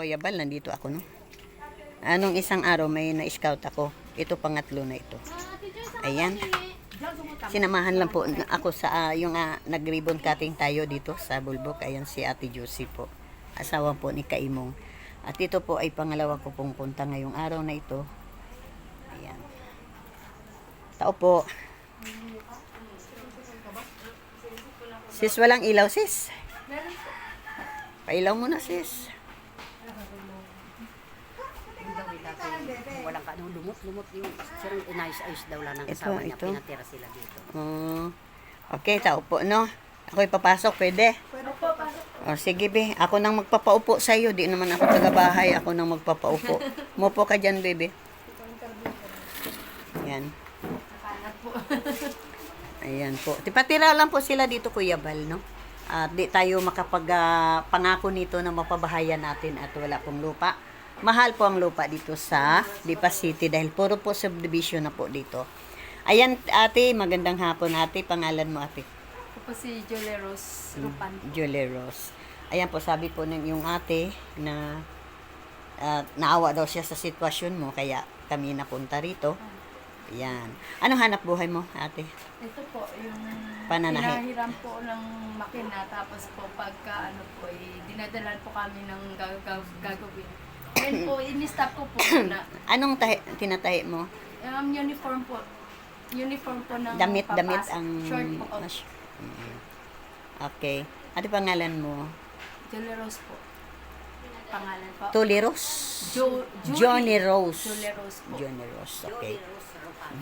Kuya Bal, nandito ako, no? Anong isang araw may na-scout ako. Ito pangatlo na ito. Ayan. Sinamahan lang po ako sa yung nag-ribbon cutting tayo dito sa Bulbok. Ayan si Ate Josie po. Asawa po ni Kaimong. At ito po ay pangalawa ko pong punta ngayong araw na ito. Ayan. Tao po. Sis, walang ilaw, sis. Pailaw mo na, sis. Walang ano, lumot-lumot yung sir, inayos-ayos daw lang ng asawa niya, pinatira sila dito. Okay, tao po, no? Ako'y papasok, pwede? Pwede po, pasok. O, sige, be. Ako nang magpapaupo sa iyo. Di naman ako taga-bahay. Ako nang magpapaupo. Mupo ka dyan, baby. Ayan. Nakalat po. Ayan po. Tipatira lang po sila dito, Kuya Bal, no? At di tayo makapag-pangako nito na mapabahayan natin at wala pong lupa. Mahal po ang lupa dito sa Lipa City dahil puro po subdivision na po dito. Ayan, ate. Magandang hapon, ate. Pangalan mo, ate? Ako po si Joleros Rupan. Joleros. Ayan po, sabi po ng yung ate na naawa daw siya sa sitwasyon mo, kaya kami napunta rito. Ayan. Anong hanap buhay mo, ate? Ito po, yung Pananahi. pinahiram po ng makina, tapos po pagka dinadalan po kami ng gagawin. Ngayon po, in-stop ko po na Anong tinatahi mo? uniform po. Uniform po ng Damit papas. ang... Short po. Okay. Ano pangalan mo? Joleros po. Pangalan po. Toleros? Johnny Rose. Joleros po. Johnny Rose, okay.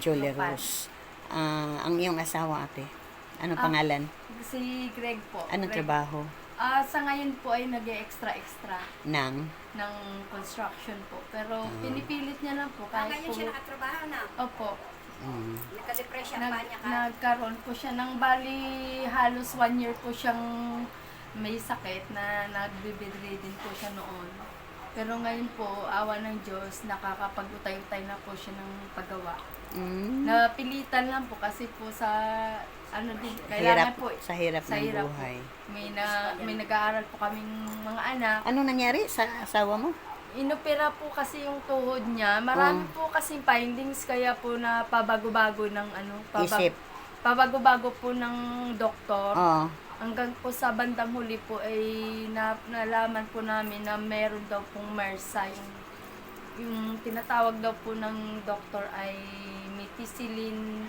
Johnny Rose. Ang iyong asawa, ate? Anong pangalan? Si Greg po. Anong Greg. trabaho? Sa ngayon po ay nag-extra-extra Nang? ng construction po. Pero pinipilit niya lang po. Kahit Ngayon po, siya nakatrabaho na. opo, Nagka-depression pa niya ka. nagkaroon po siya ng bali halos 1 year po siyang may sakit na nagbe-bedridden po siya noon. Pero ngayon po, awa ng Diyos, nakakapag-utay-utay na po siya ng paggawa. Napilitan lang po kasi po sa kailangan Hirap, po sa hirap sa ng hirap buhay. po. May nag-aaral po kaming mga anak. Anong nangyari sa asawa mo? Inopera po kasi yung tuhod niya. Marami po kasing findings kaya po na pabago-bago ng Isip. pabago-bago po ng doktor. Oo. Hanggang po sa bandang huli po ay nalaman po namin na meron daw pong MRSA. Yung tinatawag daw po ng doktor ay methicillin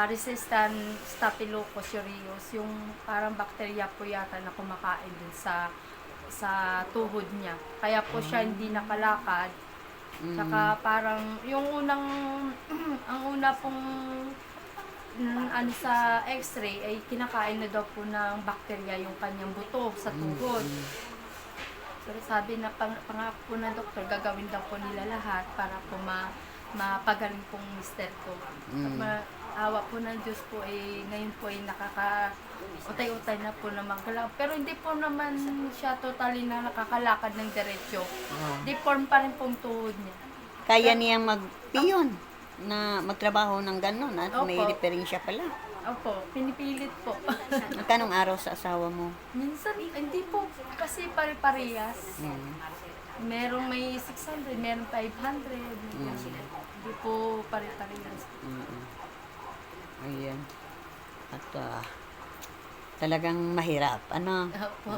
resistant Staphylococcus aureus, yung parang bakterya po yata na kumakain din sa tuhod niya. Kaya po siya hindi nakalakad. Saka parang yung ang una pong sa x-ray ay kinakain na daw po ng bakterya yung kanyang buto sa tuhod. Pero sabi na pangako po ng doktor, gagawin daw po nila lahat para po mapagaling pong mister ko. Awa po ng Diyos po ngayon po ay utay-utay na po na magalaw. Pero hindi po naman siya totally na nakakalakad ng diretsyo. Deform pa rin pong tuhod niya. Kaya niyang magpiyon na magtrabaho ng gano'n at may Opo. diferensya pala. Opo, pinipilit po. Magkanong araw sa asawa mo? Minsan, hindi po kasi pare-parehas. Merong may 600, merong 500. Hindi po pare-parehas. Ayan. At talagang mahirap. Ano? Opo.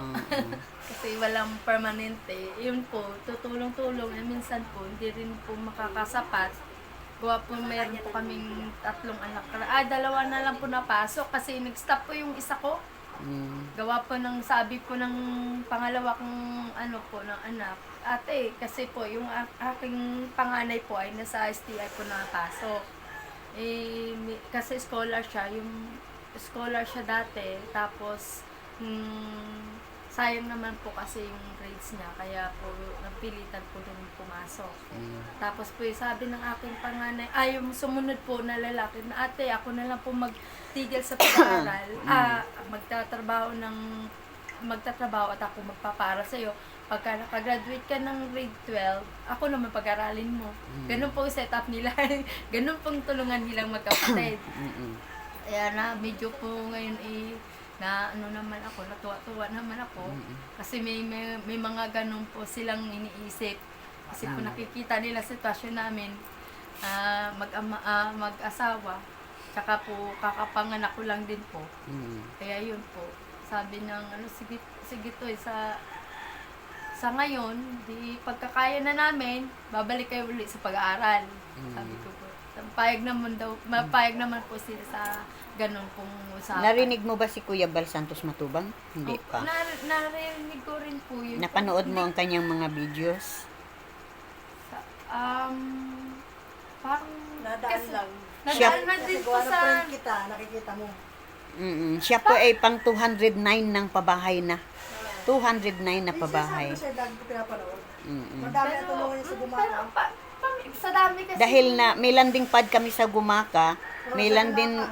Kasi walang permanente. Yun po, tutulong-tulong. Minsan po, hindi rin po makakasapat. Gawa po, meron po kaming 3 anak. 2 na lang po napasok kasi nag-stop po yung isa ko. Gawa po ng sabi po ng pangalawa kong ng anak. Ate, kasi po yung aking panganay po ay nasa STI po napasok. Kasi scholar siya dati, tapos sayang naman po kasi yung grades niya, kaya po napilitan po din pumasok. Tapos po sabi ng aking panganay, yung sumunod po na lalaki, na ate, ako na lang po magtigil sa pag-aaral, magtatrabaho at ako magpapaaral sa'yo. Pagka nakagraduate ka ng grade 12, ako naman pag-aralin mo. Ganun po yung setup nila. Ganun pong tulungan nilang magkapatid. Kaya na medyo po ngayon na ano naman ako, natuwa-tuwa naman ako. Kasi may mga ganun po silang iniisip. Kasi po nakikita nila sitwasyon namin, mag-asawa, tsaka po kakapanganak ko lang din po. Kaya yun po, sabi ng sige to, sa ngayon, di pagkakaya na namin, babalik kayo ulit sa pag-aaral. Sabi ko po. Mapayag naman po sila sa ganun pong usapan. Narinig mo ba si Kuya Bal Santos Matubang? Hindi Opo, pa. narinig ko rin po yun. Napanood mo ang kanyang mga videos? Parang, Nadaan lang. nadaan na din Kasi po gawa ng sa, friend kita, nakikita mo. Siya po ay pang 209 ng pabahay na. 209 na pabahay. Minsan sabi ko sa'yo, lagi ko pinapanood. Mm-mm. Madami ang tulungan niya sa pero gumana. sa dami kasi. Dahil na may landing pad kami sa Gumaka, may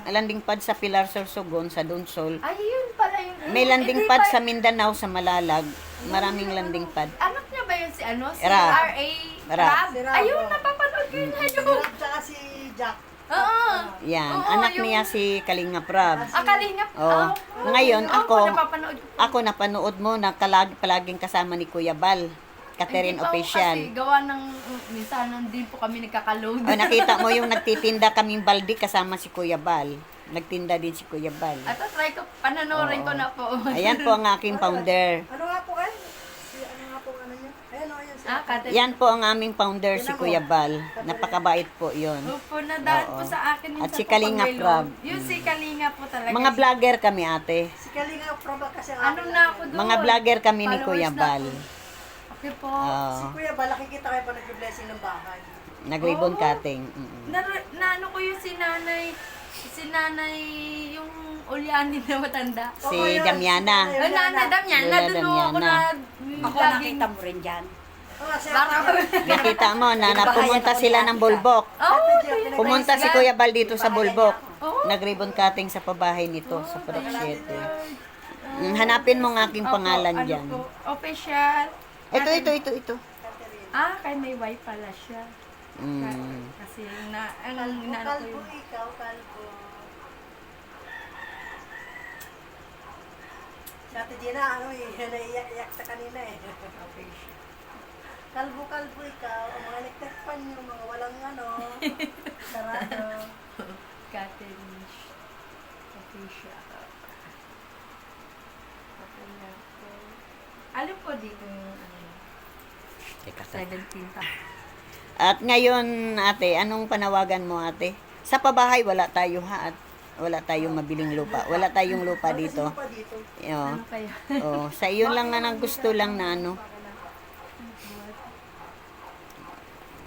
landing pad sa Pilar Sorsogon, sa Donsol, Ay, yun pala yung... may landing Hindi pad pa- sa Mindanao, sa Malalag, maraming landing pad. Anak niya ba yun si ano? Si Rab. R.A. Rab. Rab? Si Rab, Ayun, oh. napapanood ko yun Si ngayon. Rob tsaka si Jack. Oo. Yan, Oo, anak yung- niya si Kalinga Prab. Kalingap. Oh. Ngayon, ako- napapanood ko. Ako napanood mo na palaging kasama ni Kuya Bal, Catherine Hindi po, Official. Kasi gawa ng, minsan din po kami nagkakaload. O nakita mo yung nagtitinda kaming baldi kasama si Kuya Bal. Nagtinda din si Kuya Bal. At try ko, pananorin ko Oo. na po. Ayan po ang aking founder. Ano nga po kayo? Ano nga po ano niya? Ayan o, ayan. Catherine. Yan po ang aming founder, si Kuya Bal. Napakabait po yon. Opo, nadaan Oo. po sa akin At minsan si po Kalinga pag may Prab. load. Yung si Kalinga po talaga. Mga vlogger kami ate. Si Kalinga Praba kasi ang Ano aking na lagi. ako doon? Mga vlogger kami ni Followers Kuya na Bal. po. Okay po. Si Oo. Kuya Bal, nakikita kayo pa nag-blessing ng bahay. Nag-ribbon Oo. cutting. Na ano ko yung si nanay, yung Ulyani na matanda. Si Oo, yun. Damiana. Si Damiana. Nanay Damian, Lola doon ako Damiana. na Ako laging- nakita mo rin dyan. Oo, si Baka Nakita mo na napumunta sila ng Bulbok. Oh, Pumunta si Kuya Bal dito sa Bulbok. Oo. Nag-ribbon cutting sa pabahay nito, sa Parok 7. Hanapin mo ang aking pangalan Opo, dyan. Ano po, official. Ito. Kay may wife pala siya. Kasi ang inaano ko Kalbo yun. ikaw, kalbo. Si Ate Gina, naiyak sa kanina eh. Okay. Kalbo ikaw, ang mga electric fan nyo, mga walang sarado. Catherine. Official. Alam po dito yung Teka, 17 ta. At ngayon, ate, anong panawagan mo, ate? Sa pabahay, wala tayo ha, at wala tayong mabiling lupa. Wala tayong lupa dito. Pa dito. Yo. Ano kaya? Oh, sa iyo lang na gusto lang na ano.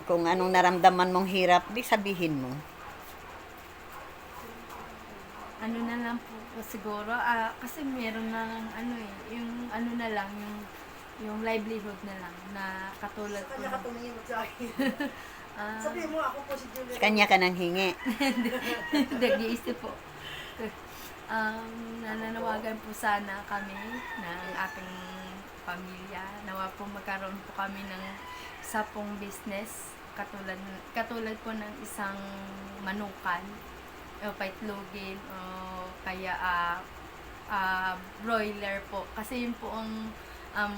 Kung anong naramdaman mong hirap, di sabihin mo. Ano na lang po siguro, kasi meron na yung ano na lang, yung livelihood na lang, na katulad ko. Kanya ka tumingin sa akin. Sabihin mo, ako po si Julie. Kanya ka nang hingi. Nag-iisip po. Nananawagan po sana kami ng aking pamilya. Nawa po magkaroon po kami ng isa pong business katulad po ng isang manukan o paitlogin o kaya broiler po. Kasi yun po ang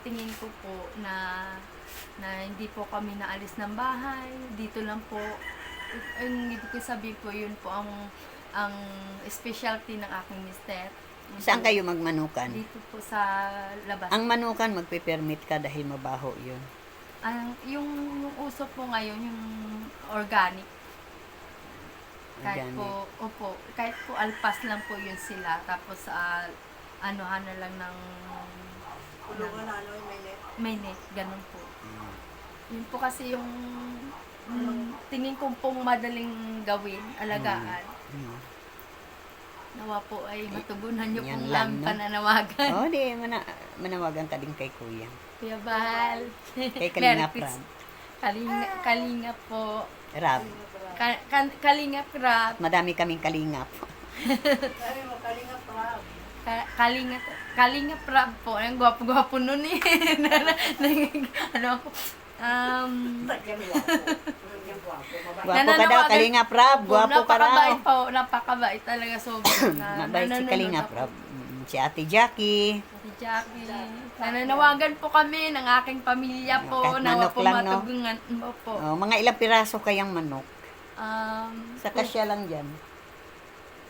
tingin ko po na hindi po kami naalis ng bahay. Dito lang po. Ang ibig ko sabihin po, yun po ang specialty ng aking mister. Saan kayo magmanukan? Dito po sa labas. Ang manukan, magpe-permit ka dahil mabaho yun. Yung uso po ngayon, yung organic. Kahit Organic. kahit po alpas lang po yun sila. Tapos, anuhan na lang ng Kulungan na may net. may net, ganun po. Yun po kasi yung tingin ko pong madaling gawin, alagaan. Nawa po ay matugunan niyo Yan pong lang, lang no? pananawagan. Oh, di, manawagan ka din kay Kuya. Kuya Bahal. Kay Kalinga Merry Prab. Kalinga po. Rab. Kalinga Prab. Madami kaming kalingap. Sabi mo, Kalinga Prab. Kalinga Prab po. Ang gwapo-gwapo nun eh. Ano ako. Gwapo ka daw, Kalinga Prab. Gwapo ka raw. Napakabait po. Napakabait talaga sobrang. Mabait si Kalinga Prab. Si Ate Jackie. Si Jackie. Nananawagan po kami ng aking pamilya po. Kahit Nawa manok po lang, no? matugungan po. Oh, mga ilang piraso kayang manok? Sa Po, kasya lang dyan.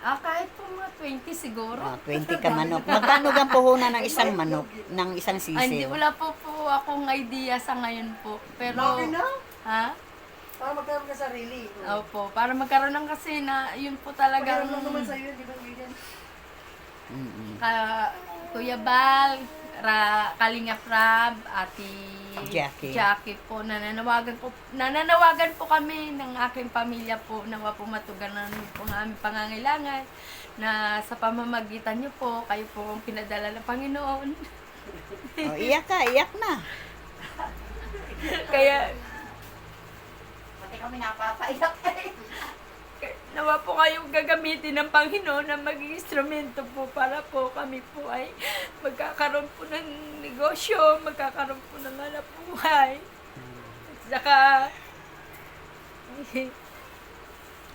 kahit po mga 20 siguro. 20 ka manok. Magkano gang puhunan ng isang manok? Ng isang Hindi, sisiw? wala po akong idea sa ngayon po. Pero, Bakit na? ha? Para magkaroon ka sarili. Opo, para magkaroon ng kasi na yun po talagang Magkaroon lang naman sa'yo, di ba, Vivian? Mm-mm. Kuya Bal, Kalinga Prab, Ate Jackie. po, nananawagan po kami ng aking pamilya po, nawa po matuganan po ang aming pangangailangan, na sa pamamagitan niyo po, kayo po ang pinadala ng Panginoon. Oh, iyak ka, iyak na. Kaya, Pati kami napapaiyak eh. nawa po kayong gagamitin ng Panginoon na maging instrumento po para po kami po ay magkakaroon po ng negosyo, magkakaroon po ng hanap buhay. At saka,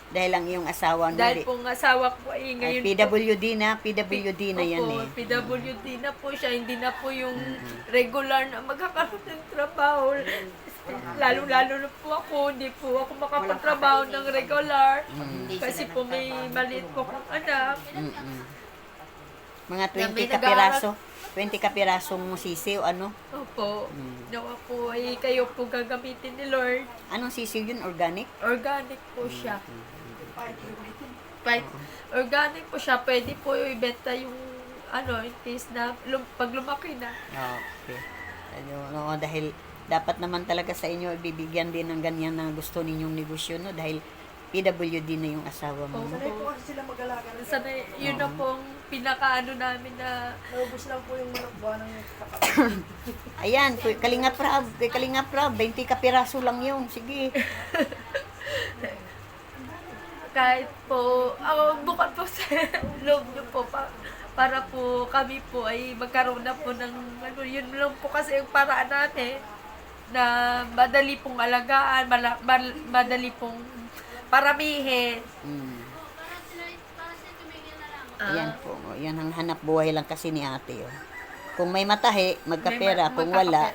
Dahil ang iyong asawa no, dahil po ang asawa ko ay ay ngayon PWD na yan Opo, eh. PWD na po siya, hindi na po yung regular na magkakaroon ng trabaho. Lalo-lalo na po ako, hindi po ako makapagtrabaho ng regular. Kasi po may maliit po akong anak. Mm-mm. Mga 20 Sabi, ka piraso. 20 ka pirasong sisiw, ano? Opo, nawa po ay kayo po gagamitin ni Lord. Anong sisiw yun? Organic? Organic po siya. Organic po siya, pwede po ibenta yung in case na pag lumaki na. Okay. No, dahil dapat naman talaga sa inyo ibibigyan din ng ganyan na gusto ninyong negosyo, no? Dahil PWD na yung asawa mo. Sanay po kasi sila mag-alaga. Sana yun na pong pinakaano namin na Naubos lang po yung manok buwan ng Ayan, Kalinga Prab, 20 ka piraso lang yun. Sige. kahit po, bukod po sa loob niyo po para po kami po ay magkaroon na po ng yun lang po kasi yung paraan natin na madali pong alagaan, madali pong paramihin. Ayan po. Yan ang hanap buhay lang kasi ni ate. Oh. Kung may matahi, magkapera. Kung wala,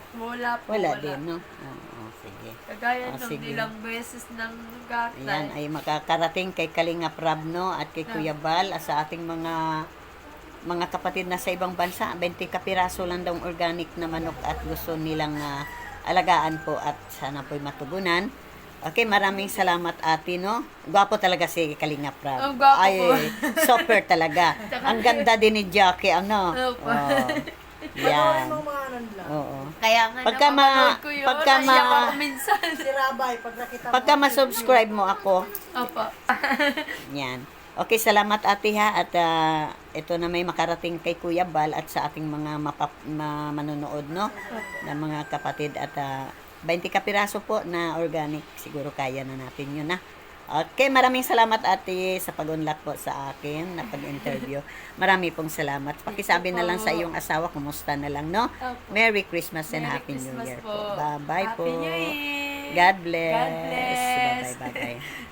wala din, no? Oo, sige. Kagaya nung sige. ilang beses ng gatay. Ayan, ay makakarating kay Kalinga Prab, no? At kay Kuya Bal, at sa ating mga kapatid na sa ibang bansa. 20 kapiraso lang daw organic na manok at gusto nilang alagaan po at sana po'y matugunan. Okay, maraming salamat ate, no? Gwapo talaga si Kalinga Prab. Ang gwapo Ay, po. super talaga. Ang ganda din ni Jackie, ano? Opo. Yan. mga ano nila. Oo. Kaya nga napapanood ko yun, naiyak ako minsan. Si Rabay, pag nakita mo. Pagka ma-subscribe mo ako, Opo. yan. Okay, salamat ate ha. At ito na may makarating kay Kuya Bal at sa ating mga manonood, no? Na mga kapatid at 20 kapiraso po na organic. Siguro kaya na natin yun, na. Okay, maraming salamat ate sa pag-unlock po sa akin na pag-interview. Marami pong salamat. Pakisabi na lang sa iyong asawa, kumusta na lang, no? Opo. Merry Christmas and Merry Happy New Christmas Year po. po. Bye-bye po. Happy New Year. God bless. God bless. Bye-bye.